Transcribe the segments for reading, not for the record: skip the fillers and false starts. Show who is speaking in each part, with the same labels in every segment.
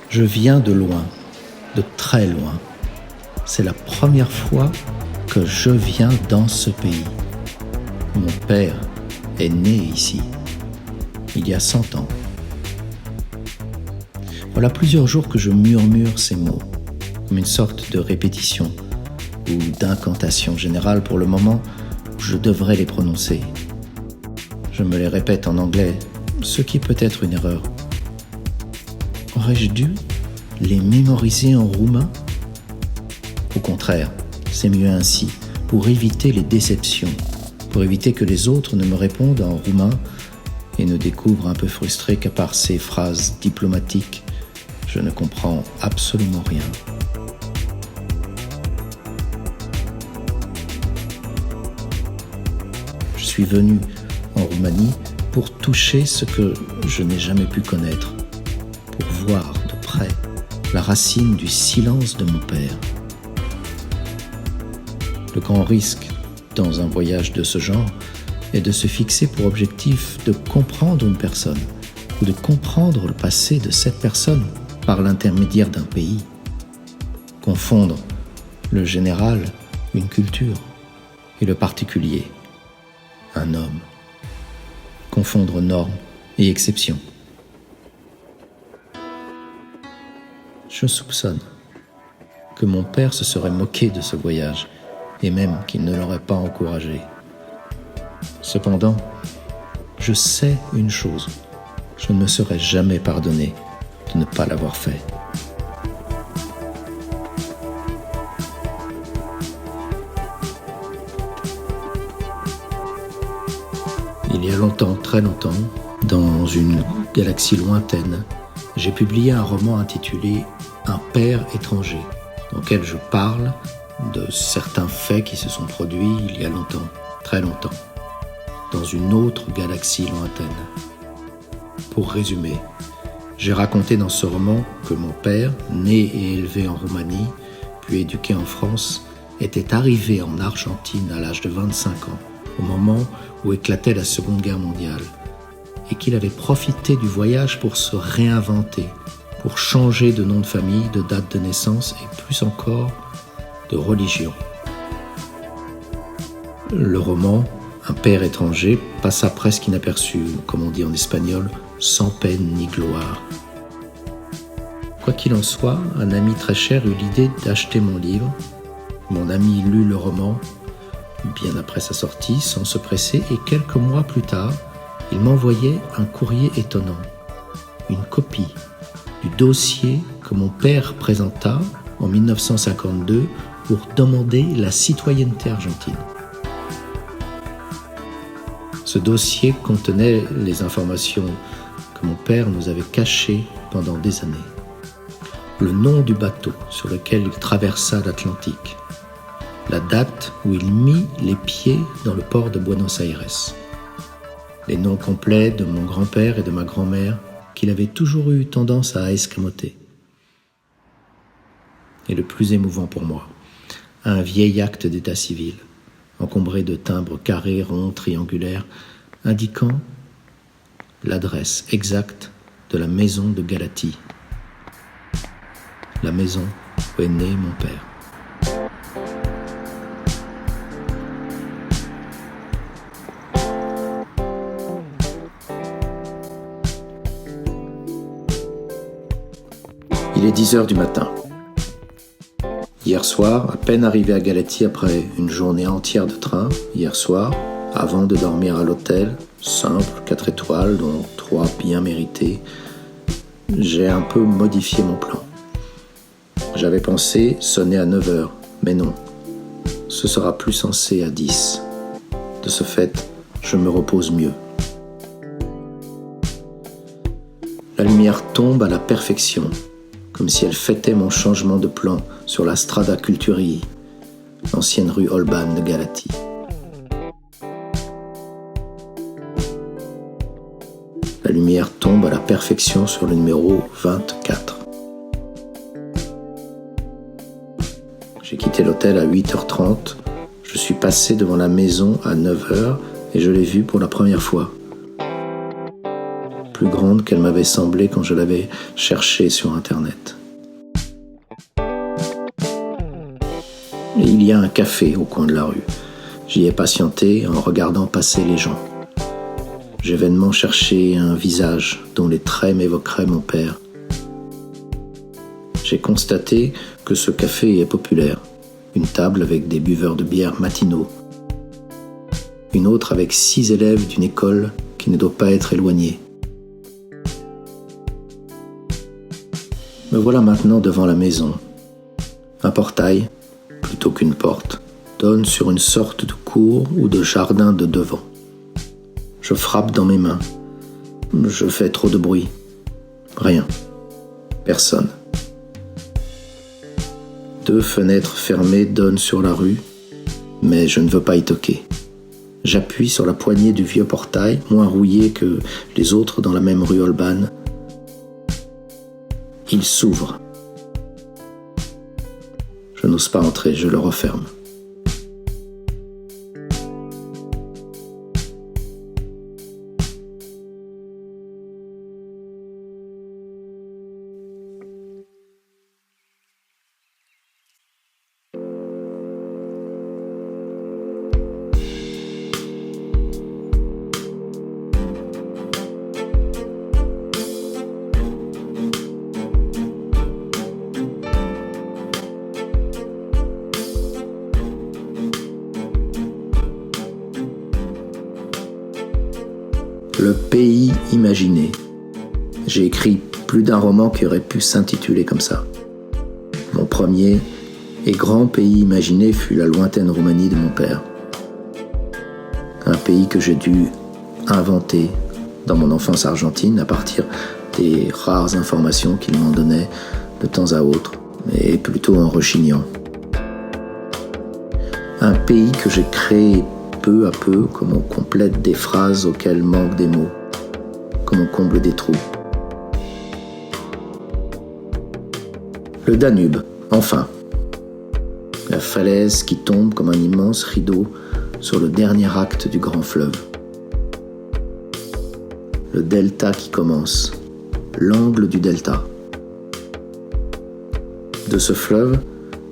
Speaker 1: Je viens de loin, de très loin. C'est la première fois que je viens dans ce pays. Mon père est né ici, il y a 100 ans. Voilà plusieurs jours que je murmure ces mots, comme une sorte de répétition ou d'incantation générale pour le moment où je devrais les prononcer. Je me les répète en anglais, ce qui peut être une erreur. Aurais-je dû les mémoriser en roumain ? Au contraire, c'est mieux ainsi, pour éviter les déceptions, pour éviter que les autres ne me répondent en roumain et ne découvrent un peu frustrés qu'à part ces phrases diplomatiques, je ne comprends absolument rien. Je suis venu en Roumanie pour toucher ce que je n'ai jamais pu connaître, pour voir de près la racine du silence de mon père. Le grand risque dans un voyage de ce genre est de se fixer pour objectif de comprendre une personne ou de comprendre le passé de cette personne par l'intermédiaire d'un pays. Confondre le général, une culture, et le particulier, un homme. Confondre normes et exceptions. Je soupçonne que mon père se serait moqué de ce voyage et même qu'il ne l'aurait pas encouragé. Cependant, je sais une chose, je ne me serais jamais pardonné de ne pas l'avoir fait. Il y a longtemps, très longtemps, dans une galaxie lointaine, j'ai publié un roman intitulé « Un père étranger », dans lequel je parle de certains faits qui se sont produits il y a longtemps, très longtemps, dans une autre galaxie lointaine. Pour résumer, j'ai raconté dans ce roman que mon père, né et élevé en Roumanie, puis éduqué en France, était arrivé en Argentine à l'âge de 25 ans, au moment où éclatait la Seconde Guerre mondiale, et qu'il avait profité du voyage pour se réinventer, pour changer de nom de famille, de date de naissance et plus encore de religion. Le roman « Un père étranger » passa presque inaperçu, comme on dit en espagnol, sans peine ni gloire. Quoi qu'il en soit, un ami très cher eut l'idée d'acheter mon livre. Mon ami lut le roman bien après sa sortie, sans se presser, et quelques mois plus tard, il m'envoyait un courrier étonnant, une copie du dossier que mon père présenta en 1952 pour demander la citoyenneté argentine. Ce dossier contenait les informations que mon père nous avait cachées pendant des années. Le nom du bateau sur lequel il traversa l'Atlantique, la date où il mit les pieds dans le port de Buenos Aires, les noms complets de mon grand-père et de ma grand-mère qu'il avait toujours eu tendance à escamoter. Et le plus émouvant pour moi, un vieil acte d'état civil, encombré de timbres carrés, ronds, triangulaires, indiquant l'adresse exacte de la maison de Galatie, la maison où est né mon père. Il est 10h du matin. Hier soir, à peine arrivé à Galatie après une journée entière de train, hier soir, avant de dormir à l'hôtel, simple, 4 étoiles, dont 3 bien méritées, j'ai un peu modifié mon plan. J'avais pensé sonner à 9h, mais non, ce sera plus sensé à 10. De ce fait, je me repose mieux. La lumière tombe à la perfection, comme si elle fêtait mon changement de plan sur la Strada Culturii, l'ancienne rue Holban de Galatie. La lumière tombe à la perfection sur le numéro 24. J'ai quitté l'hôtel à 8h30, je suis passé devant la maison à 9h et je l'ai vue pour la première fois. plus grande qu'elle m'avait semblé quand je l'avais cherchée sur Internet. Et il y a un café au coin de la rue. J'y ai patienté en regardant passer les gens. J'ai vainement cherché un visage dont les traits m'évoqueraient mon père. J'ai constaté que ce café est populaire. Une table avec des buveurs de bière matinaux. Une autre avec 6 élèves d'une école qui ne doit pas être éloignée. Me voilà maintenant devant la maison. Un portail, plutôt qu'une porte, donne sur une sorte de cour ou de jardin de devant. Je frappe dans mes mains. Je fais trop de bruit. Rien. Personne. 2 fenêtres fermées donnent sur la rue, mais je ne veux pas y toquer. J'appuie sur la poignée du vieux portail, moins rouillé que les autres dans la même rue Holban. Il s'ouvre. Je n'ose pas entrer, je le referme. Le pays imaginé. J'ai écrit plus d'un roman qui aurait pu s'intituler comme ça. Mon premier et grand pays imaginé fut la lointaine Roumanie de mon père. Un pays que j'ai dû inventer dans mon enfance argentine à partir des rares informations qu'il m'en donnait de temps à autre, mais plutôt en rechignant. Un pays que j'ai créé peu à peu, comme on complète des phrases auxquelles manquent des mots, comme on comble des trous. Le Danube, enfin. La falaise qui tombe comme un immense rideau sur le dernier acte du grand fleuve. Le delta qui commence, l'angle du delta. De ce fleuve,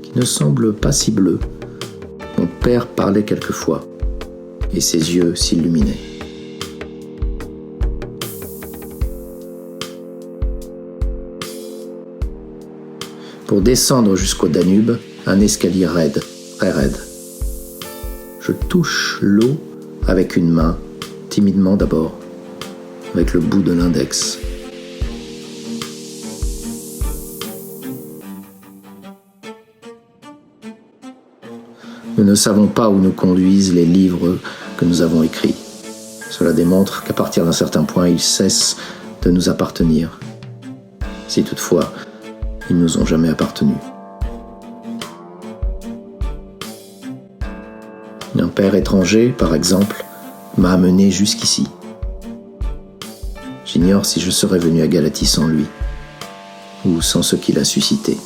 Speaker 1: qui ne semble pas si bleu, mon père parlait quelquefois, et ses yeux s'illuminaient. Pour descendre jusqu'au Danube, un escalier raide, très raide. Je touche l'eau avec une main, timidement d'abord, avec le bout de l'index. Nous ne savons pas où nous conduisent les livres que nous avons écrits. Cela démontre qu'à partir d'un certain point, ils cessent de nous appartenir. Si toutefois, ils ne nous ont jamais appartenu. Un père étranger, par exemple, m'a amené jusqu'ici. J'ignore si je serais venu à Galatie sans lui, ou sans ce qu'il a suscité.